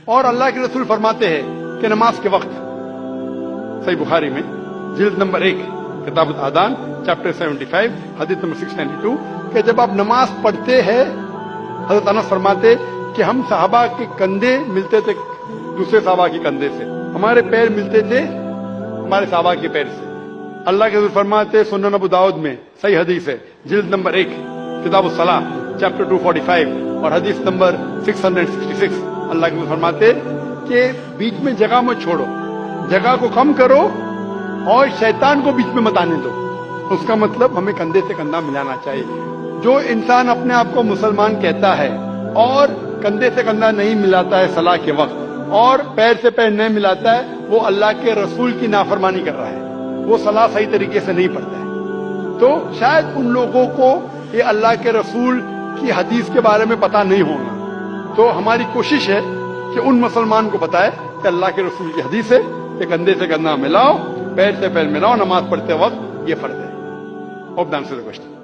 اور اللہ کے رسول فرماتے ہیں کہ نماز کے وقت، صحیح بخاری میں جلد نمبر 1 کتاب الادان چیپٹر 75 حدیث نمبر 692 کہ جب آپ نماز پڑھتے ہیں، حضرت انس فرماتے کہ ہم صحابہ کے کندھے ملتے تھے دوسرے صحابہ کے کندھے سے، ہمارے پیر ملتے تھے ہمارے صحابہ کے پیر سے۔ اللہ کے رسول فرماتے سنن ابو داؤد میں صحیح حدیث ہے جلد نمبر 1 کتاب الصلاح چیپٹر 245 اور حدیث نمبر 666، اللہ کے رسول فرماتے کہ بیچ میں جگہ مت چھوڑو، جگہ کو کم کرو اور شیطان کو بیچ میں مت آنے دو۔ اس کا مطلب ہمیں کندھے سے کندھا ملانا چاہیے۔ جو انسان اپنے آپ کو مسلمان کہتا ہے اور کندھے سے کندھا نہیں ملاتا ہے صلاح کے وقت اور پیر سے پیر نہیں ملاتا ہے، وہ اللہ کے رسول کی نافرمانی کر رہا ہے، وہ صلاح صحیح طریقے سے نہیں پڑھتا ہے۔ تو شاید ان لوگوں کو یہ اللہ کے رسول کی حدیث کے بارے میں پتہ نہیں ہوگا، تو ہماری کوشش ہے کہ ان مسلمان کو بتائے کہ اللہ کے رسول کی حدیث ہے کہ کندھے سے کندھا ملاؤ، پیر سے پیر ملاؤ، نماز پڑھتے وقت یہ فرض ہے۔ Hope that answers the question.